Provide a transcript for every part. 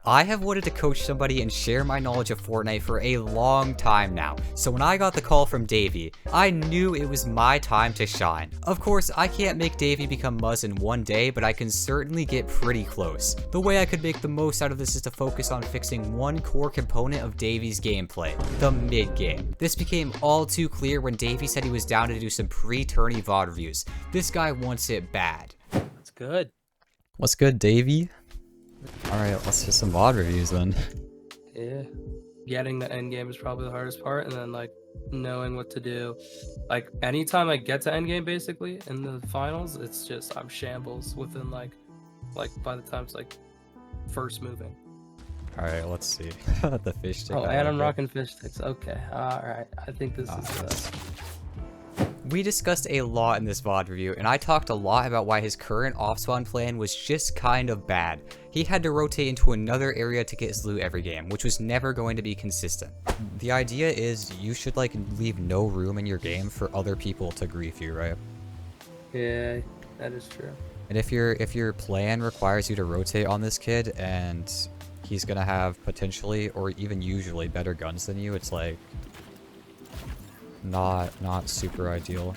I have wanted to coach somebody and share my knowledge of Fortnite for a long time now, so when I got the call from Davie, I knew it was my time to shine. Of course, I can't make Davie become Muzz in one day, but I can certainly get pretty close. The way I could make the most out of this is to focus on fixing one core component of Davie's gameplay, the mid-game. This became all too clear when Davie said he was down to do some pre-tourney VOD reviews. This guy wants it bad. That's good. What's good, Davie? Alright, let's do some VOD reviews then. Yeah. Getting the end game is probably the hardest part, and then like knowing what to do. Like anytime I get to end game basically in the finals, it's just I'm shambles within like by the time it's like first moving. Alright, let's see. The fish stick. Oh, and I'm rocking fish sticks. Okay. Alright. I think this is We discussed a lot in this VOD review, and I talked a lot about why his current off-spawn plan was just kind of bad. He had to rotate into another area to get his loot every game, which was never going to be consistent. The idea is you should like leave no room in your game for other people to grief you, right? Yeah, that is true. And if your plan requires you to rotate on this kid and he's gonna have potentially or even usually better guns than you, it's like not super ideal.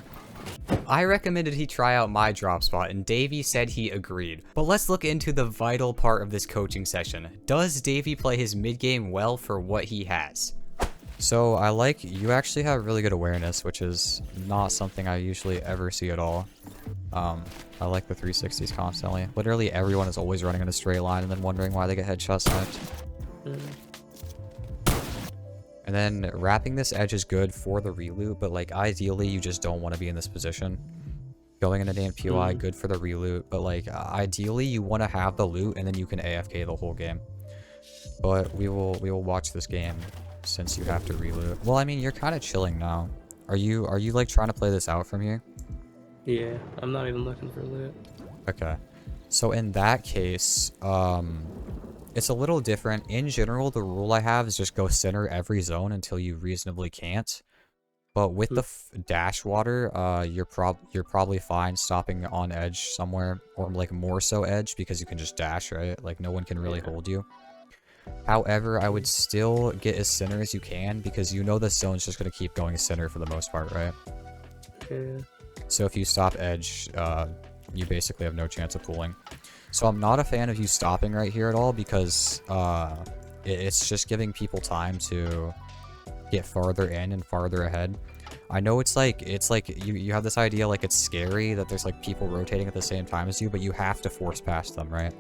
I recommended he try out my drop spot and Davie said he agreed. But let's look into the vital part of this coaching session. Does Davie play his mid game well for what he has? So I like you actually have really good awareness, which is not something I usually ever see at all. I like the 360s constantly. Literally everyone is always running in a straight line and then wondering why they get headshot sniped. And then wrapping this edge is good for the reloot, but like ideally you just don't want to be in this position. Going into damn POI, good for the reloot, but like ideally you want to have the loot and then you can AFK the whole game. But we will watch this game since you have to reloot. Well, I mean, you're kind of chilling now. Are you like trying to play this out from here? Yeah, I'm not even looking for loot. Okay. So in that case, it's a little different. In general, the rule I have is just go center every zone until you reasonably can't. But with the dash water, you're probably fine stopping on edge somewhere, or like more so edge because you can just dash, right? Like no one can really hold you. However, I would still get as center as you can because you know this zone's just going to keep going center for the most part, right? Yeah. So if you stop edge, you basically have no chance of pulling. So I'm not a fan of you stopping right here at all because it's just giving people time to get farther in and farther ahead. I know it's like you have this idea like it's scary that there's like people rotating at the same time as you, but you have to force past them, right?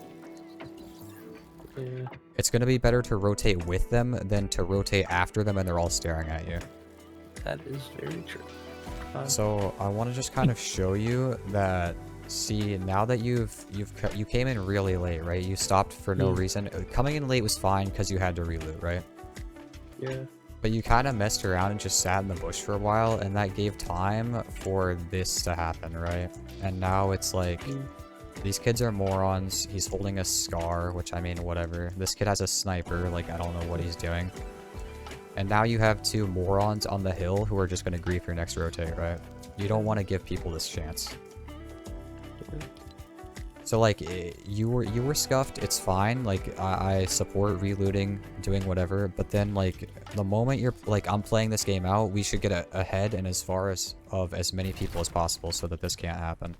Yeah. It's going to be better to rotate with them than to rotate after them and they're all staring at you. That is very true. So I want to just kind of show you that. See, now that you came in really late, right? You stopped for no reason. Coming in late was fine because you had to reloot, right? Yeah. But you kind of messed around and just sat in the bush for a while, and that gave time for this to happen, right? And now it's like, these kids are morons. He's holding a scar, which I mean, whatever. This kid has a sniper, like I don't know what he's doing. And now you have two morons on the hill who are just going to grief your next rotate, right? You don't want to give people this chance. So like you were scuffed, it's fine. Like I support relooting, doing whatever, but then like the moment you're like I'm playing this game out, we should get ahead and as far as of as many people as possible so that this can't happen.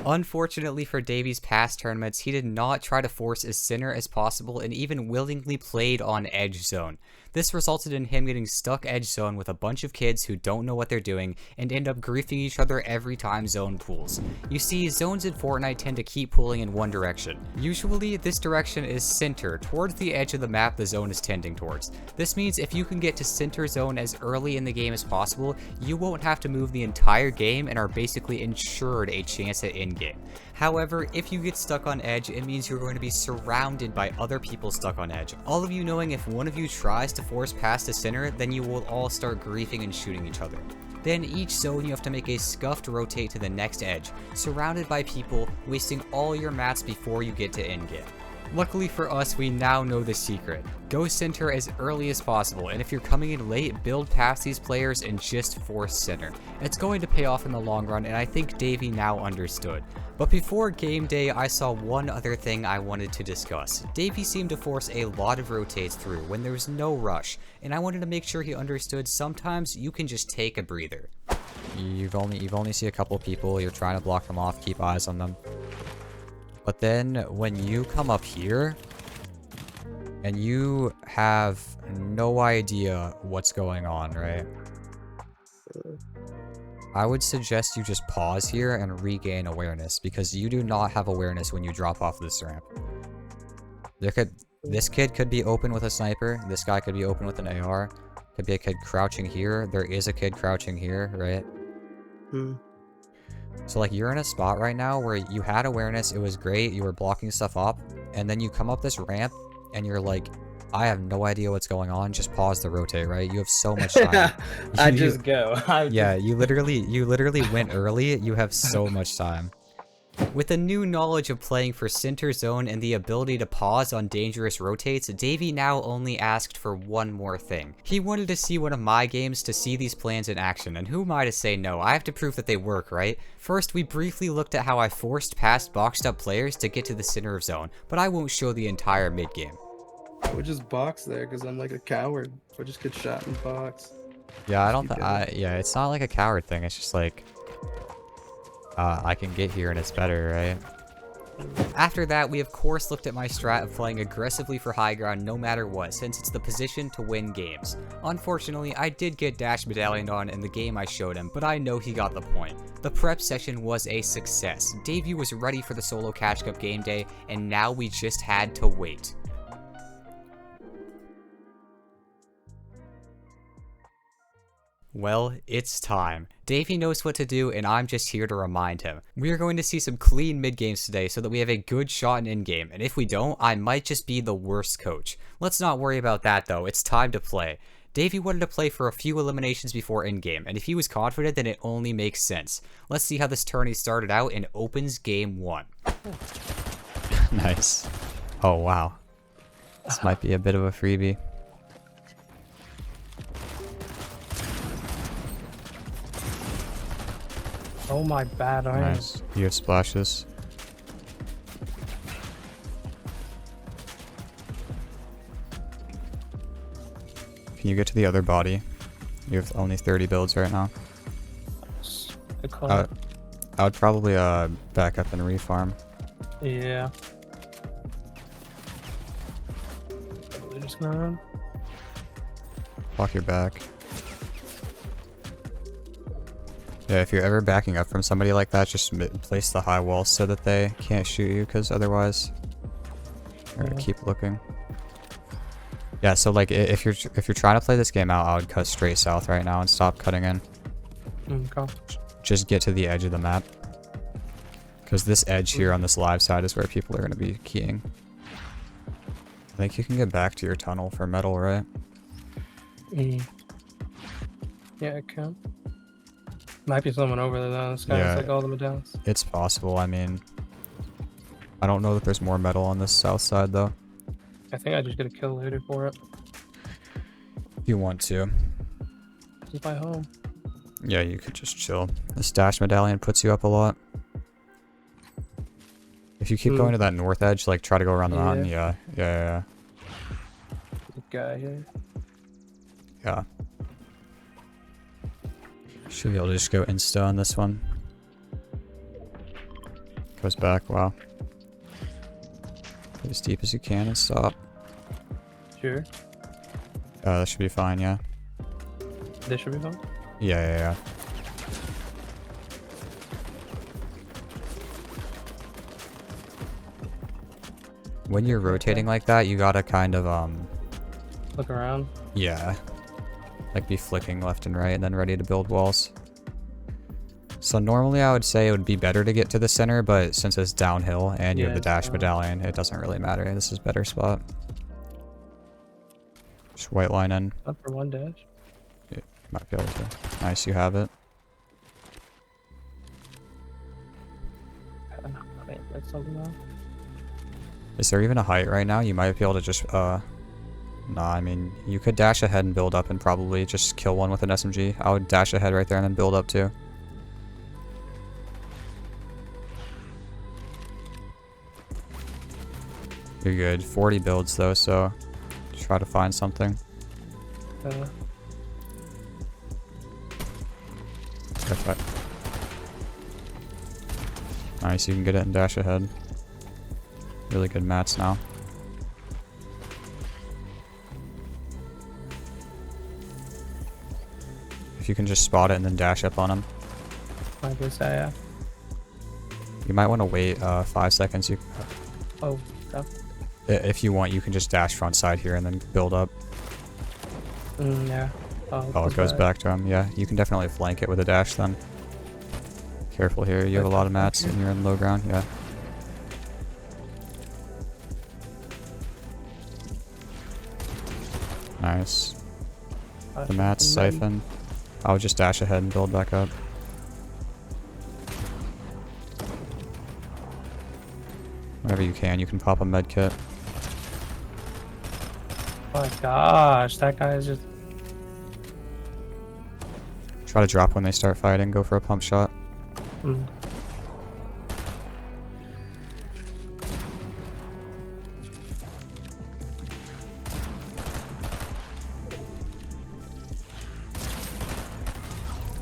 Unfortunately for Davie's past tournaments, he did not try to force as center as possible and even willingly played on edge zone. This resulted in him getting stuck edge zone with a bunch of kids who don't know what they're doing and end up griefing each other every time zone pools. You see, zones in Fortnite tend to keep pooling in one direction. Usually, this direction is center, towards the edge of the map the zone is tending towards. This means if you can get to center zone as early in the game as possible, you won't have to move the entire game and are basically ensured a chance at in-game. However, if you get stuck on edge, it means you're going to be surrounded by other people stuck on edge. All of you knowing if one of you tries to force past the center, then you will all start griefing and shooting each other. Then each zone you have to make a scuffed rotate to the next edge, surrounded by people, wasting all your mats before you get to in-game. Luckily for us, we now know the secret. Go center as early as possible, and if you're coming in late, build past these players and just force center. It's going to pay off in the long run, and I think Davie now understood. But before game day, I saw one other thing I wanted to discuss. Davie seemed to force a lot of rotates through when there was no rush, and I wanted to make sure he understood sometimes you can just take a breather. You've only see a couple people, you're trying to block them off, keep eyes on them. But then when you come up here, and you have no idea what's going on, right? I would suggest you just pause here and regain awareness, because you do not have awareness when you drop off this ramp. This kid could be open with a sniper, this guy could be open with an AR, could be a kid crouching here, there is a kid crouching here, right? So like you're in a spot right now where you had awareness, it was great, you were blocking stuff up, and then you come up this ramp and you're like, I have no idea what's going on, just pause the rotate, right? You have so much time. I just go. Yeah, you literally went early, you have so much time. With the new knowledge of playing for center zone and the ability to pause on dangerous rotates, Davie now only asked for one more thing. He wanted to see one of my games to see these plans in action, and who am I to say no? I have to prove that they work, right? First, we briefly looked at how I forced past boxed up players to get to the center of zone, but I won't show the entire mid game. I would just box there because I'm like a coward. I just get shot in box. Yeah, I don't think, yeah, it's not like a coward thing, it's just like, I can get here and it's better, right? After that, we of course looked at my strat of playing aggressively for high ground no matter what, since it's the position to win games. Unfortunately, I did get dash medallion on in the game I showed him, but I know he got the point. The prep session was a success. Davie was ready for the solo catch cup game day, and now we just had to wait. Well, it's time. Davie knows what to do, and I'm just here to remind him. We are going to see some clean mid-games today so that we have a good shot in in-game, and if we don't, I might just be the worst coach. Let's not worry about that though, it's time to play. Davie wanted to play for a few eliminations before in-game, and if he was confident, then it only makes sense. Let's see how this tourney started out and opens game 1. Nice. Oh wow. This might be a bit of a freebie. Oh my bad iron. Nice. You have splashes. Can you get to the other body? You have only 30 builds right now. I would probably back up and refarm. Yeah. They're just gonna run. Walk your back. Yeah, if you're ever backing up from somebody like that, just place the high wall so that they can't shoot you, because otherwise, you're gonna keep looking. Yeah, so like if you're trying to play this game out, I would cut straight south right now and stop cutting in. Okay. Just get to the edge of the map, because this edge here on this live side is where people are gonna be keying. I think you can get back to your tunnel for metal, right? Yeah, I can. Might be someone over there though. This guy has like all the medallions. It's possible. I mean, I don't know that there's more metal on this south side though. I think I just get a kill later for it. If you want to. Just by home. Yeah, you could just chill. This dash medallion puts you up a lot. If you keep going to that north edge, like try to go around the mountain. Yeah. The guy here. Yeah. Should be able to just go insta on this one. Goes back, wow. Go as deep as you can and stop. Sure. That should be fine, yeah. This should be fine? Yeah. When you're rotating like that, you gotta kind of, look around? Yeah. Like be flicking left and right and then ready to build walls. So normally I would say it would be better to get to the center, but since it's downhill and you have the dash medallion, it doesn't really matter. This is a better spot. Just white line in. Up for one dash. Yeah, might be able to. Nice, you have it. That's something else. Is there even a height right now? You might be able to just, Nah, I mean, you could dash ahead and build up and probably just kill one with an SMG. I would dash ahead right there and then build up too. You're good. 40 builds though, so try to find something. Perfect. Nice, you can get it and dash ahead. Really good mats now. If you can just spot it and then dash up on him. I guess yeah. You might want to wait 5 seconds. Oh, no. If you want, you can just dash front side here and then build up. Yeah. Oh, it goes back to him. Yeah, you can definitely flank it with a dash then. Careful here. You have a lot of mats and you're in low ground. Yeah. Nice. The mats siphon. I'll just dash ahead and build back up. Whenever you can pop a med kit. Oh my gosh, that guy is just. Try to drop when they start fighting. Go for a pump shot.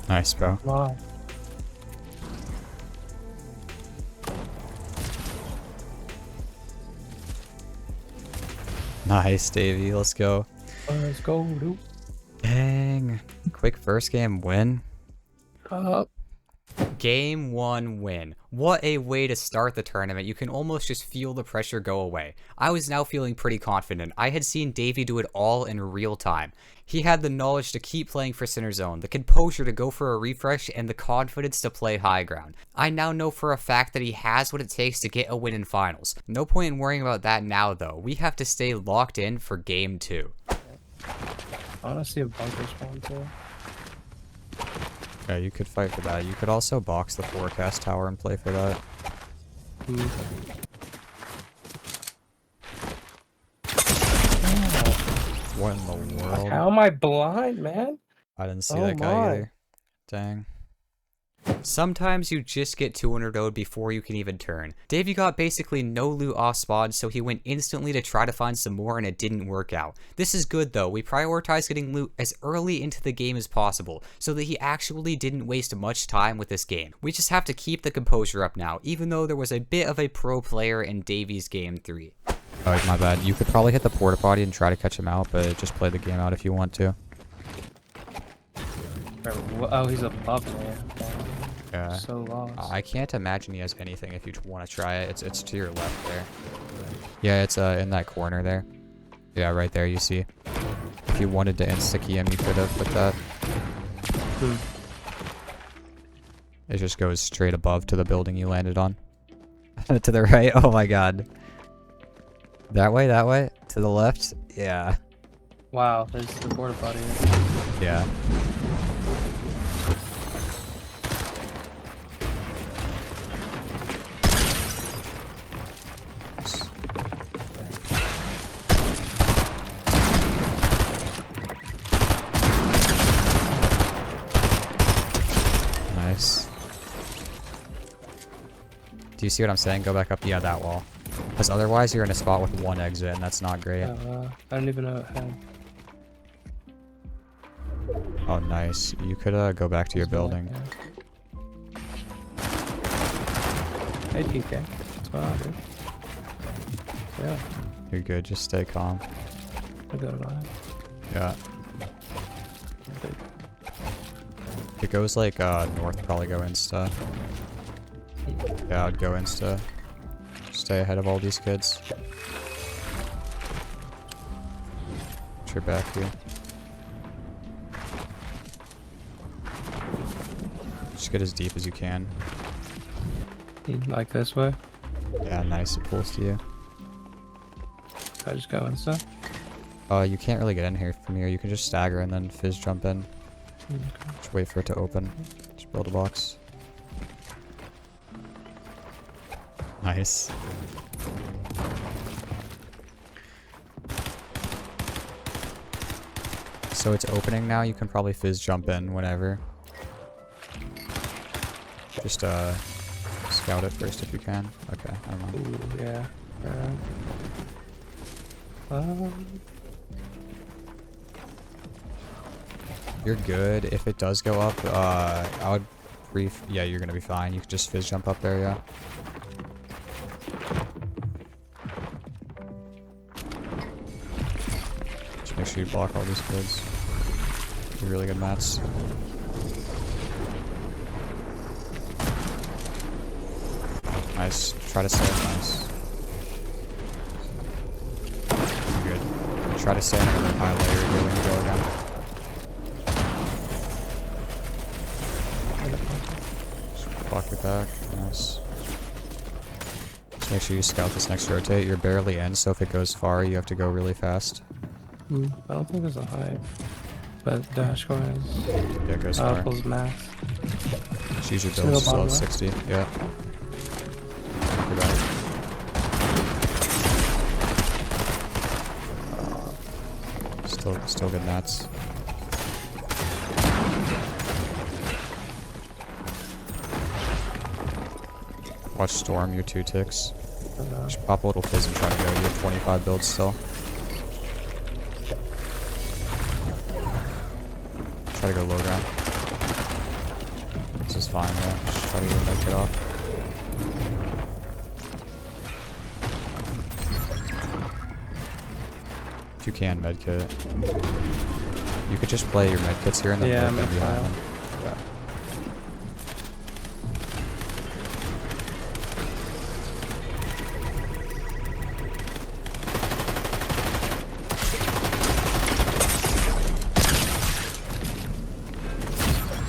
Nice, bro. Wow. Nice, Davie. Let's go. Let's go, dude. Dang. Quick first game win. Up. Game 1 win. What a way to start the tournament. You can almost just feel the pressure go away. I was now feeling pretty confident. I had seen Davie do it all in real time. He had the knowledge to keep playing for Center Zone, the composure to go for a refresh, and the confidence to play high ground. I now know for a fact that he has what it takes to get a win in finals. No point in worrying about that now though. We have to stay locked in for game 2. I want to see a bunker spawn too. Yeah, you could fight for that. You could also box the forecast tower and play for that. What in the world? How am I blind, man? I didn't see that guy either. Dang. Sometimes you just get 200 0'd before you can even turn. Davie got basically no loot off spawn, so he went instantly to try to find some more and it didn't work out. This is good though, we prioritized getting loot as early into the game as possible, so that he actually didn't waste much time with this game. We just have to keep the composure up now, even though there was a bit of a pro player in Davie's game 3. Oh, my bad. You could probably hit the porta potty and try to catch him out, but just play the game out if you want to. Oh, he's above me. Yeah. So lost. I can't imagine he has anything if you want to try it. It's to your left there. Yeah, it's in that corner there. Yeah, right there, you see. If you wanted to insta-key him, you could have with that. It just goes straight above to the building you landed on. To the right? Oh my god. That way, that way? To the left? Yeah. Wow, there's the porta potty. Yeah. Nice. Do you see what I'm saying? Go back up. Yeah, that wall. Because otherwise you're in a spot with one exit and that's not great. I don't even know it had. Oh, nice. You could go back to your building. Hey, TK. What's going on, dude? Yeah. You're good. Just stay calm. I got it on. Yeah. If it goes like north, probably go insta. Yeah, I'd go insta. Stay ahead of all these kids. Get your back here. Just get as deep as you can. Like this way? Yeah, nice. It pulls to you. I just go and stuff. You can't really get in here from here. You can just stagger and then fizz jump in. Okay. Just wait for it to open. Just build a box. Nice. So it's opening now. You can probably fizz jump in whenever. Just scout it first if you can. Okay, I don't know. Ooh, yeah. You're good. If it does go up, I would yeah, you're gonna be fine. You could just fizz jump up there, yeah. Just make sure you block all these kids. You're really good mats. Nice. Try to stay nice. You're good. Try to stay in a high layer here when you go again. Block your back. Nice. Just make sure you scout this next rotate. You're barely in, so if it goes far, you have to go really fast. I don't think there's a hype. But dash wise. Yeah, it goes far. Apple's max. Just use your build still at 60. Yeah. Your back. Still good nats. Watch Storm, your 2 ticks. Just pop a little fizz and try to go. You have 25 builds still. Try to go low ground. This is fine, yeah. Just try to get that kid off. If you can, medkit. You could just play your medkits here in the yeah, behind them.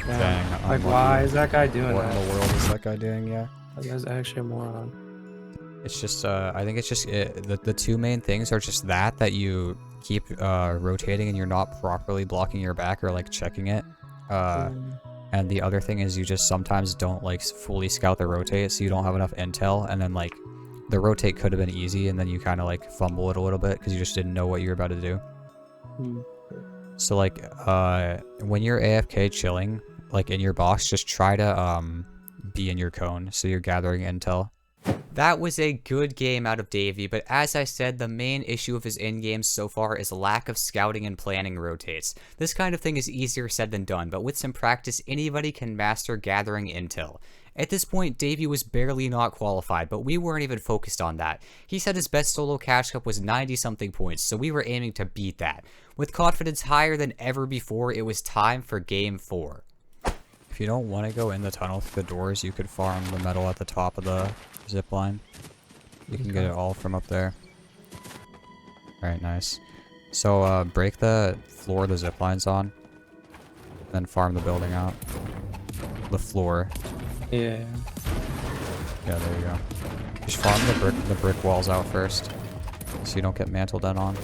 Dang, like, why is that guy doing what that? in the world is that guy doing? Yeah. That guy's actually a moron. It's just, I think it's just, the 2 main things are just that you keep rotating and you're not properly blocking your back or like checking it. And the other thing is you just sometimes don't like fully scout the rotate, so you don't have enough intel, and then like the rotate could have been easy and then you kind of like fumble it a little bit because you just didn't know what you were about to do. So like, when you're AFK chilling, like in your box, just try to be in your cone so you're gathering intel. That was a good game out of Davie, but as I said, the main issue of his in-game so far is lack of scouting and planning rotates. This kind of thing is easier said than done, but with some practice, anybody can master gathering intel. At this point, Davie was barely not qualified, but we weren't even focused on that. He said his best solo cash cup was 90-something points, so we were aiming to beat that. With confidence higher than ever before, it was time for Game 4. If you don't want to go in the tunnel through the doors, you could farm the metal at the top of the zip line. You can get it all from up there. Alright, nice. So, break the floor the zip line's on. Then farm the building out. The floor. Yeah. Yeah, there you go. Just farm the brick walls out first. So you don't get mantled in on.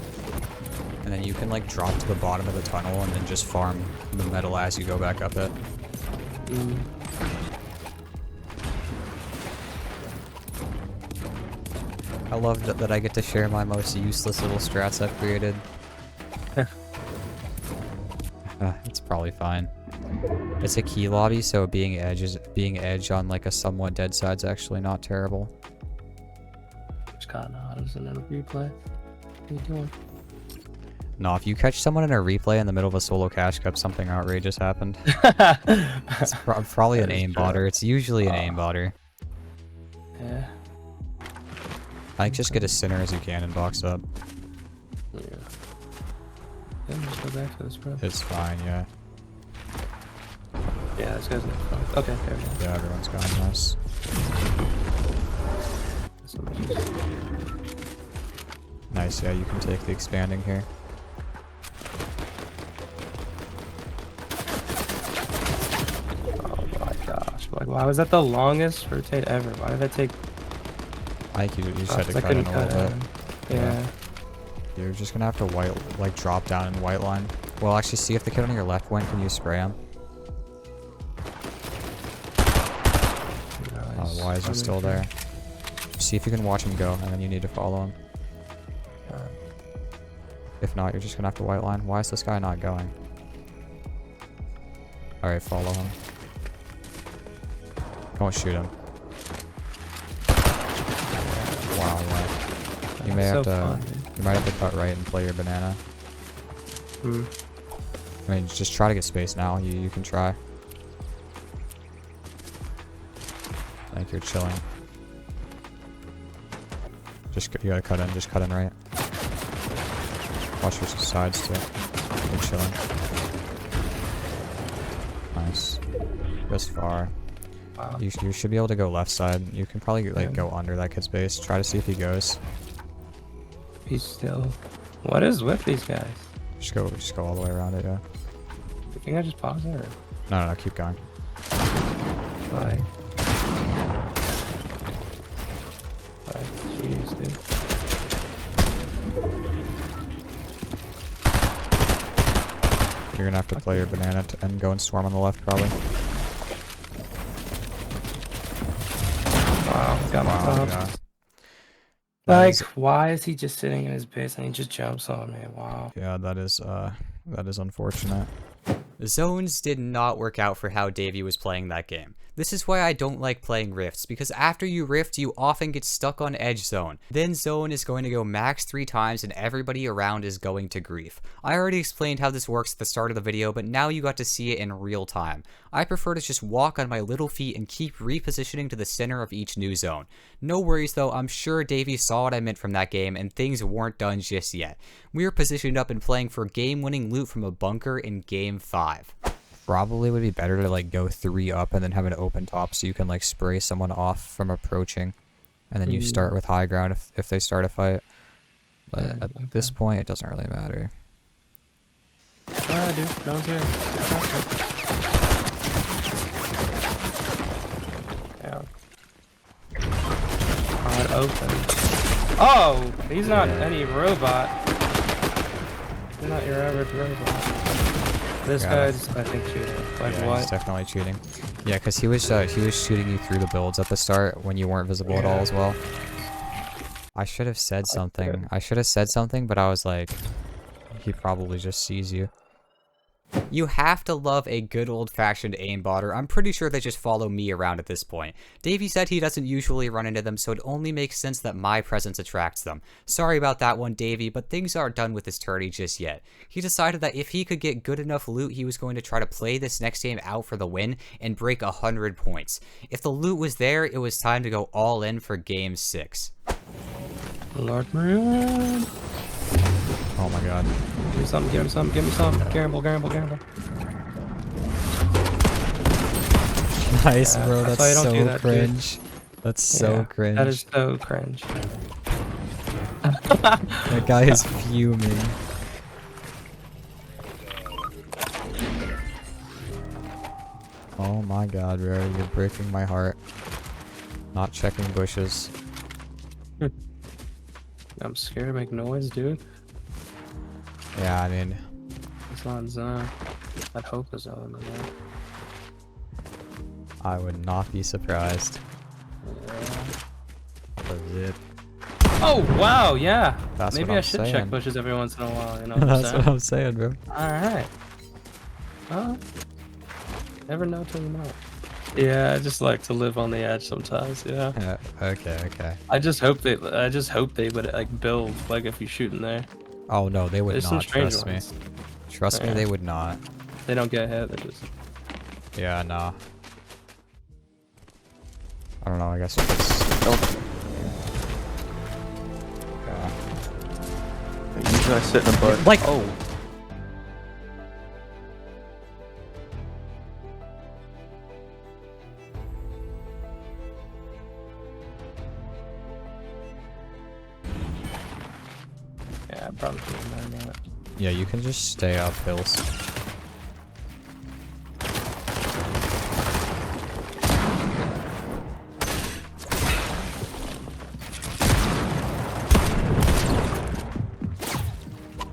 And then you can like drop to the bottom of the tunnel and then just farm the metal as you go back up it. I love that I get to share my most useless little strats I've created. It's probably fine. It's a key lobby, so being edge on like a somewhat dead side's actually not terrible. Just got autos in a replay. What are you doing? No, if you catch someone in a replay in the middle of a solo cash cup, something outrageous happened. It's probably an aimbotter. It's usually an aimbotter. Yeah. I just get as center as you can and box up. Yeah. Yeah, let's go back to this, bro. It's fine, yeah. Yeah, this guy's not fun. Okay, there we go. Yeah, everyone's gone. Nice. Nice, yeah, you can take the expanding here. Oh my gosh. Like, why was that the longest rotate ever? Why did that take... I think you just had to cut in a little bit. Yeah. You're just gonna have to like drop down in white line. Well, actually, see if the kid on your left went. Can you spray him? Nice. Why is he still there? See if you can watch him go, and then you need to follow him. If not, you're just gonna have to white line. Why is this guy not going? Alright, follow him. Don't shoot him. Wow, yeah. You may have to... You might have to cut right and play your banana. Hmm. I mean, just try to get space now. You can try. I think you're chilling. You gotta cut in. Just cut in right. Watch your sides too. You're chilling. Nice. Goes far. Wow. You should be able to go left side. You can probably like go under that kid's base. Try to see if he goes. He's still. What is with these guys? Just go all the way around it. Yeah. You think I just pause it? Or? No, keep going. Like. Jeez, dude. You're gonna have to play your banana and go and swarm on the left, probably. Wow, got my top. Yeah. Like, why is he just sitting in his base and he just jumps on me? Wow. Yeah, that is unfortunate. Zones did not work out for how Davie was playing that game. This is why I don't like playing rifts, because after you rift, you often get stuck on edge zone. Then zone is going to go max 3 times and everybody around is going to grief. I already explained how this works at the start of the video, but now you got to see it in real time. I prefer to just walk on my little feet and keep repositioning to the center of each new zone. No worries though, I'm sure Davie saw what I meant from that game and things weren't done just yet. We were positioned up and playing for game-winning loot from a bunker in game 5. Probably would be better to like go 3 up and then have an open top so you can like spray someone off from approaching, and then you start with high ground if they start a fight. But at this point, it doesn't really matter. Ah, dude, no one's here. Yeah. Hard open. Oh, he's not any robot. He's not your average robot. This guy's, I think, cheating. Like Yeah, what? he's definitely cheating. Yeah, because he was shooting you through the builds at the start when you weren't visible at all as well. I should have said something. I should have said something, but I was like, he probably just sees you. You have to love a good old-fashioned aimbotter. I'm pretty sure they just follow me around at this point. Davie said he doesn't usually run into them, so it only makes sense that my presence attracts them. Sorry about that one, Davie, but things aren't done with his tourney just yet. He decided that if he could get good enough loot, he was going to try to play this next game out for the win and break 100 points. If the loot was there, it was time to go all in for game 6. Lord Maroon. Oh my god. Give me something, give me something, give me something. Gamble, gamble, gamble. Nice, Yeah, bro. that's That's why you don't so do that, dude. cringe. That's so cringe. That is so cringe. That guy is fuming. Oh my god, bro. You're breaking my heart. Not checking bushes. I'm scared to make noise, dude. Yeah, I mean, It's on zone. I'd hope it's on zone. I would not be surprised. Legit. Oh wow, yeah. That's Maybe what I I'm should check saying. bushes every once in a while. You know what I'm That's saying? what I'm saying, bro. All right. Well, never know till you know. Yeah, I just like to live on the edge sometimes. Yeah. Yeah, okay. I just hope they would like build like if you shoot in there. Oh no, they would There's some not, strange trust me. ones. Trust me, Yeah. they would not. They don't get hit. They just. Yeah, nah. I don't know, I guess it's... Oh. Yeah. You guys sit in a butt. Like... Oh. Yeah, I probably should have known that. Yeah, you can just stay up hills.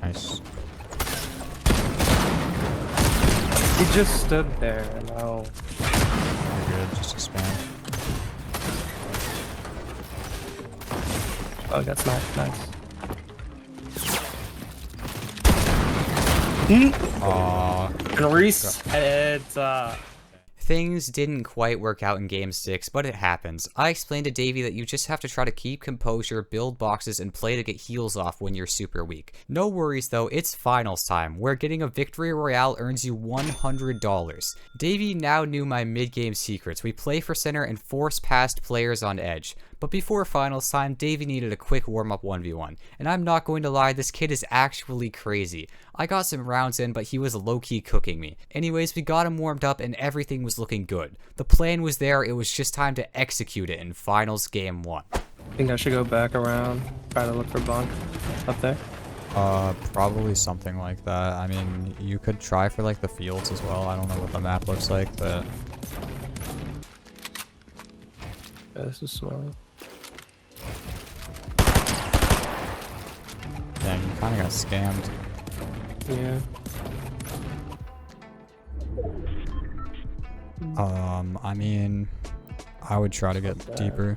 Nice. He just stood there. No. You're good, just expand. Oh, that's nice. Aww. And reset. Things didn't quite work out in Game 6, but it happens. I explained to Davie that you just have to try to keep composure, build boxes, and play to get heals off when you're super weak. No worries though, it's finals time, where getting a victory royale earns you $100. Davie now knew my mid-game secrets. We play for center and force past players on edge. But before finals time, Davie needed a quick warm-up 1v1. And I'm not going to lie, this kid is actually crazy. I got some rounds in, but he was low-key cooking me. Anyways, we got him warmed up and everything was looking good. The plan was there, it was just time to execute it in finals game 1. I think I should go back around, try to look for bunk up there. Probably something like that. I mean, you could try for like the fields as well. I don't know what the map looks like, but Yeah, this is small. dang, you kind of got scammed. Yeah. I mean, I would try to get deeper.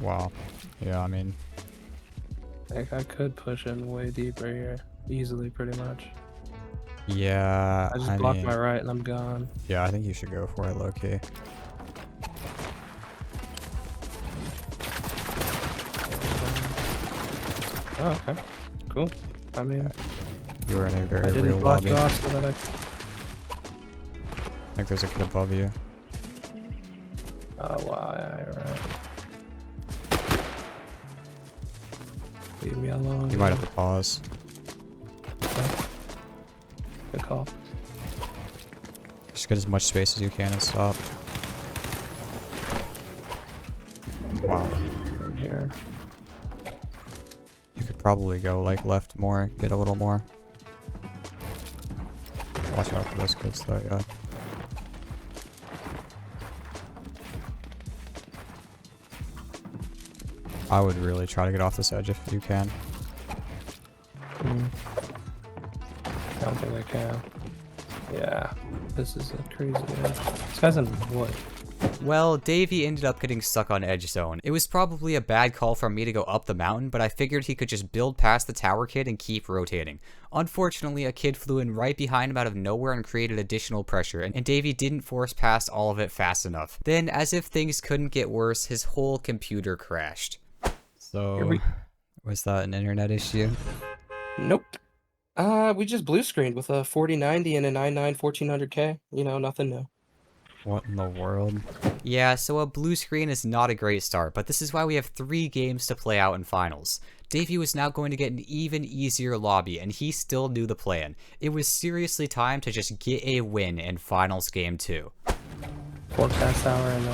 Wow. Yeah, I mean, Like I could push in way deeper here, easily, pretty much. yeah, I just I block mean, my right and I'm gone. yeah, I think you should go for it, low-key. Oh, okay. Cool. I mean, You were in a I very real didn't block lobby. you I off so that I... think there's a kid above you. Oh, wow, yeah, right. Leave me alone. You might have to pause. Good call. Just get as much space as you can and stop. Wow. From here. You could probably go like left more, get a little more. Watch out for those kids though, yeah. I would really try to get off this edge if you can. I don't think I can. Yeah. This is a crazy edge. This guy's in wood. Well, Davie ended up getting stuck on edge zone. It was probably a bad call for me to go up the mountain, but I figured he could just build past the tower kid and keep rotating. Unfortunately, a kid flew in right behind him out of nowhere and created additional pressure, and Davie didn't force past all of it fast enough. Then, as if things couldn't get worse, his whole computer crashed. So, was that an internet issue? Nope. We just blue screened with a 4090 and a 99 1400K. You know, nothing new. What in the world? Yeah, so a blue screen is not a great start, but this is why we have 3 games to play out in finals. Davie was now going to get an even easier lobby, and he still knew the plan. It was seriously time to just get a win in finals game 2. Forecast hour and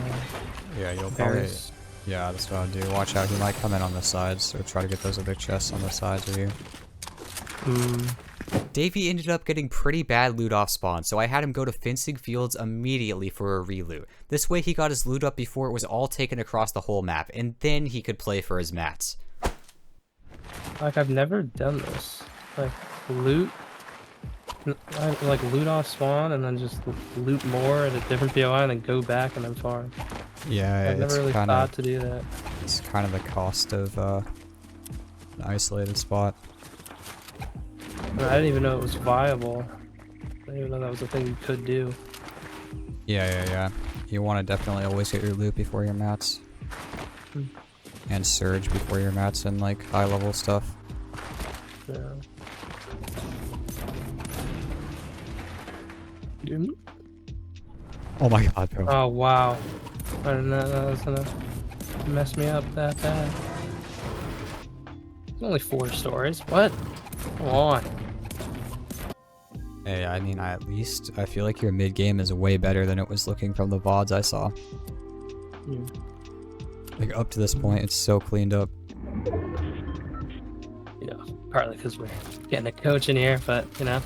Yeah, you'll probably... Paris. Yeah, that's what I'll do. Watch out, he might come in on the sides, so try to get those other chests on the sides of you. Davie ended up getting pretty bad loot off spawn, so I had him go to fencing fields immediately for a reloot. This way he got his loot up before it was all taken across the whole map, and then he could play for his mats. Like, I've never done this. Like, loot. Like, loot off spawn and then just loot more at a different POI and then go back and then farm. Yeah, I've it's never really kind thought of to do that. it's kind of the cost of an isolated spot. I didn't even know it was viable. I didn't even know that was a thing you could do. Yeah. You want to definitely always get your loot before your mats. And surge before your mats and like high level stuff. Yeah. Dude. Oh my god, bro. Oh, wow. I didn't know that was gonna mess me up that bad. It's only 4 stories. What? Come on. Hey, I mean, I feel like your mid game is way better than it was looking from the VODs I saw. Like up to this point, it's so cleaned up. You know, partly because we're getting a coach in here, but you know.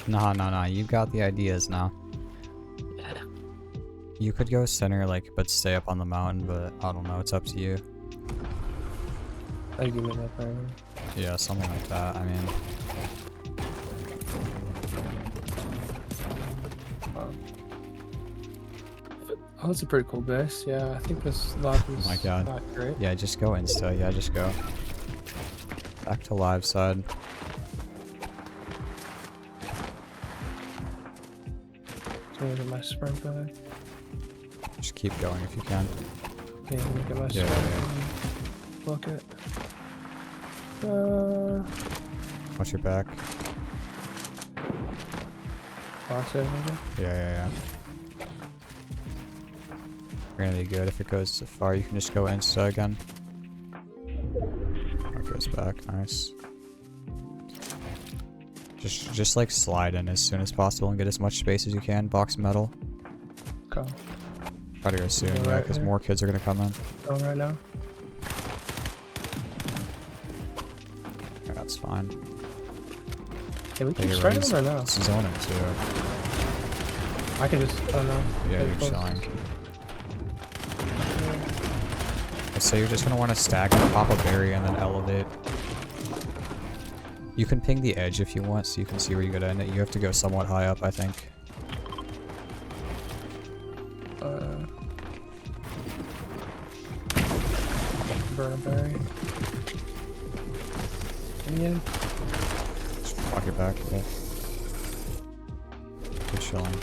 Nah, you've got the ideas now. You could go center, like, but stay up on the mountain, but I don't know, it's up to you. I'll give me that thing. Yeah, something like that, I mean. Oh, that's a pretty cool base. Yeah, I think this lock is Oh my god. not great. Yeah, just go insta, yeah, just go. Back to live side. Let me get my sprint back. Just keep going if you can. Okay, let me get my Yeah, sprint. Book it. Watch your back. Box it, maybe? Yeah. You're gonna be good if it goes so far. You can just go insta again. It goes back. Nice. Just like slide in as soon as possible and get as much space as you can. Box metal. Go. Try to go soon, Go yeah, right because here. more kids are gonna come in. Going right now. Yeah, that's fine. Hey, we Yeah, keep you're spraying right. them or no? It's zoning too. I can just, oh no. Yeah, Get you're close. chilling. So you're just gonna want to stack and pop a berry and then elevate. You can ping the edge if you want, so you can see where you get in it. You have to go somewhat high up, I think. Burn a berry. Indian. Just walk it back. Yeah. Good chilling.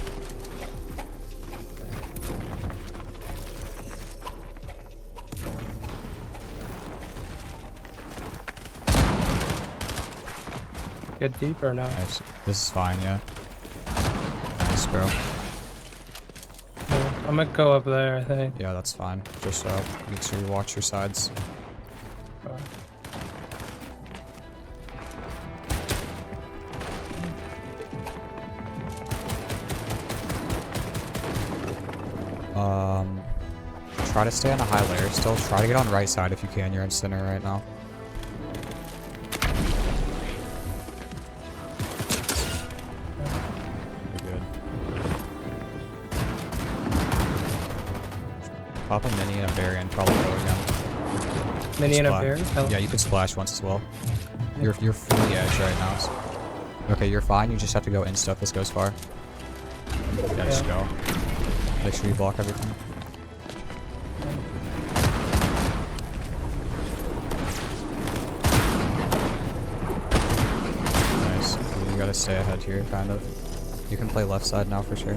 Get deep or no? Nice. This is fine, yeah. Nice, bro. Yeah, I'm gonna go up there, I think. Yeah, that's fine. Just make sure you watch your sides. Try to stay on a high layer still. Try to get on right side if you can. You're in center right now. You're good. Pop a mini and a berry and probably go again. Mini and a Splat. bear? Hell. Yeah, you can splash once as well. You're fully edge right now. So. Okay, you're fine. You just have to go insta if this goes far. Yeah, just go. Make sure you block everything. Nice. You gotta stay ahead here, kind of. You can play left side now for sure.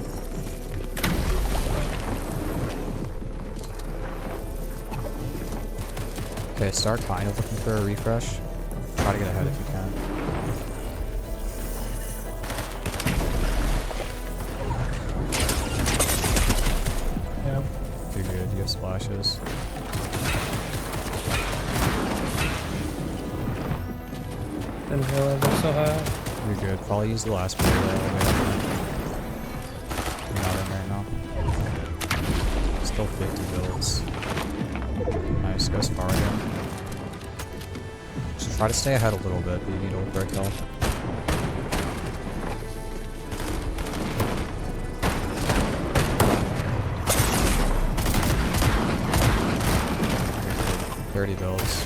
Okay, start kind of looking for a refresh. Try to get ahead if you can. Yeah. You're good, you have splashes. Didn't realize I'm so high. You're good. Probably use the last player that You're not in right now. Still 50 builds. Nice, goes far again. Just try to stay ahead a little bit, but you need to look break health. You're good. 30 builds.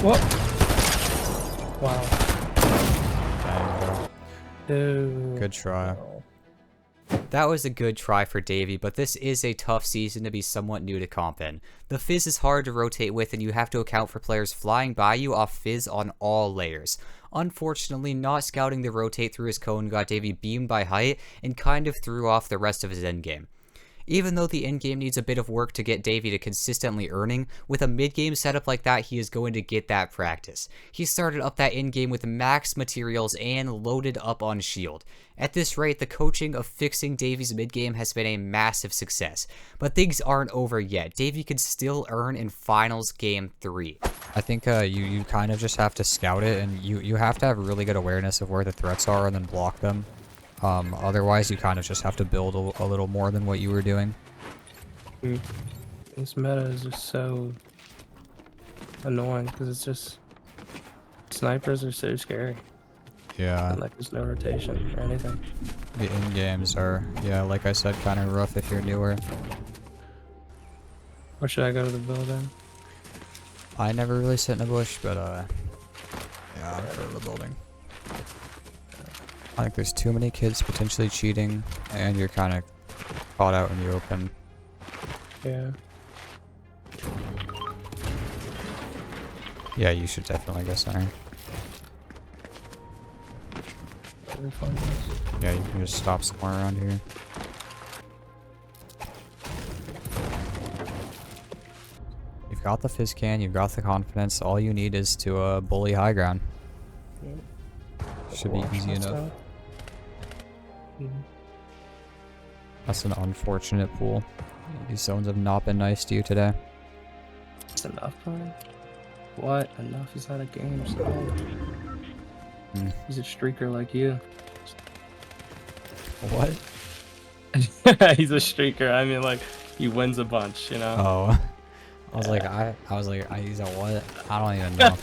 What? Wow. Dang, bro. Dude. Good try. That was a good try for Davie, but this is a tough season to be somewhat new to comp in. The Fizz is hard to rotate with, and you have to account for players flying by you off Fizz on all layers. Unfortunately, not scouting the rotate through his cone got Davie beamed by height and kind of threw off the rest of his endgame. Even though the endgame needs a bit of work to get Davie to consistently earning, with a mid-game setup like that, he is going to get that practice. He started up that endgame with max materials and loaded up on shield. At this rate, the coaching of fixing Davie's mid-game has been a massive success. But things aren't over yet. Davie could still earn in Finals Game 3. I think you kind of just have to scout it, and you have to have really good awareness of where the threats are and then block them. Otherwise, you kind of just have to build a little more than what you were doing. This meta is just so annoying because it's just snipers are so scary. Yeah. And like there's no rotation or anything. The in-games are, yeah, like I said, kind of rough if you're newer. Or should I go to the building? I never really sit in a bush, but yeah, I'll go to the building. I think there's too many kids potentially cheating, and you're kind of caught out in the open. Yeah. Yeah, you should definitely go center. Really fun ones. Yeah, you can just stop somewhere around here. You've got the fizz can, you've got the confidence. All you need is to bully high ground. Should be easy enough. That's an unfortunate pool. These zones have not been nice to you today. It's enough, man. What? Enough is not a game, so. He's a streaker like you. What? He's a streaker. I mean, like, he wins a bunch, you know? Oh. I was like, he's a what? I don't even know.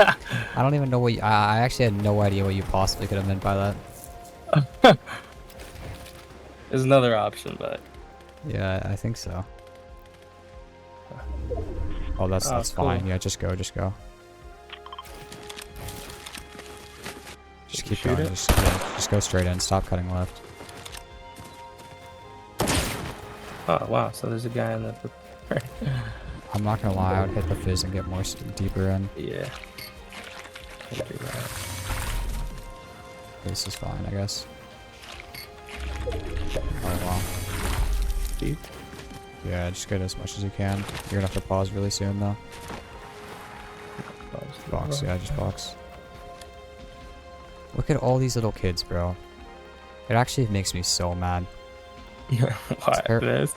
I don't even know what I actually had no idea what you possibly could have meant by that. There's another option, but. Yeah, I think so. Oh, that's cool. fine. Yeah, just go. Just keep going. Just go straight in. Stop cutting left. Oh, wow. So there's a guy in the. I'm not gonna lie. I would hit the fizz and get more deeper in. Yeah. Can't do that. This is fine, I guess. Oh wow. Deep? Yeah, just get as much as you can. You're gonna have to pause really soon though. Box, yeah, just box. Look at all these little kids, bro. It actually makes me so mad. What?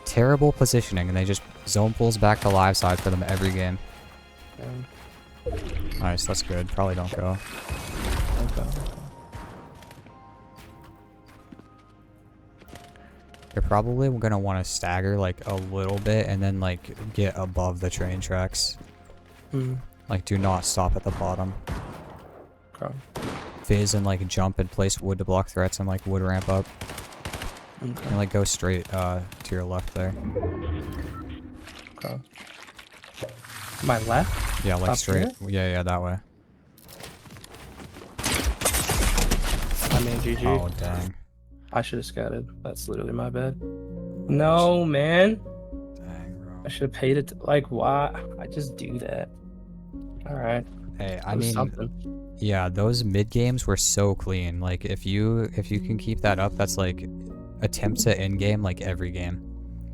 Terrible positioning, and they just zone pulls back to live side for them every game. Nice, that's good. Probably don't go. Okay. You're probably gonna want to stagger like a little bit and then like get above the train tracks. Like do not stop at the bottom. Okay. Fizz and like jump and place wood to block threats and like wood ramp up. Okay. And like go straight to your left there. Okay. My left? Yeah, like Up straight. Yeah, that way. I mean, GG. Oh dang. I should have scouted. That's literally my bad. No, man. Dang, bro. I should have paid it. Like, why? I just do that. All right. Hey, I That was mean, something. yeah, those mid games were so clean. Like if you can keep that up, that's like attempts at end game like every game.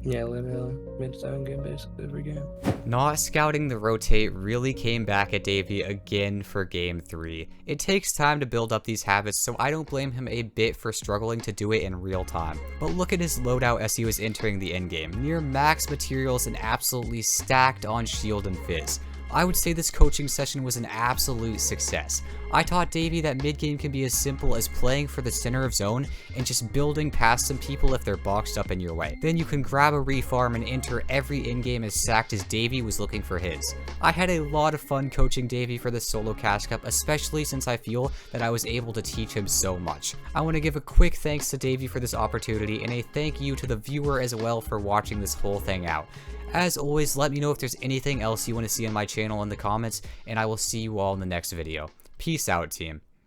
Yeah, literally mid-zone game basically every game. Not scouting the rotate really came back at Davie again for game 3. It takes time to build up these habits, so I don't blame him a bit for struggling to do it in real time. But look at his loadout as he was entering the endgame, near max materials and absolutely stacked on shield and fizz. I would say this coaching session was an absolute success. I taught Davie that mid-game can be as simple as playing for the center of zone and just building past some people if they're boxed up in your way. Then you can grab a refarm and enter every in-game as sacked as Davie was looking for his. I had a lot of fun coaching Davie for this solo Cash Cup, especially since I feel that I was able to teach him so much. I want to give a quick thanks to Davie for this opportunity and a thank you to the viewer as well for watching this whole thing out. As always, let me know if there's anything else you want to see on my channel in the comments, and I will see you all in the next video. Peace out, team.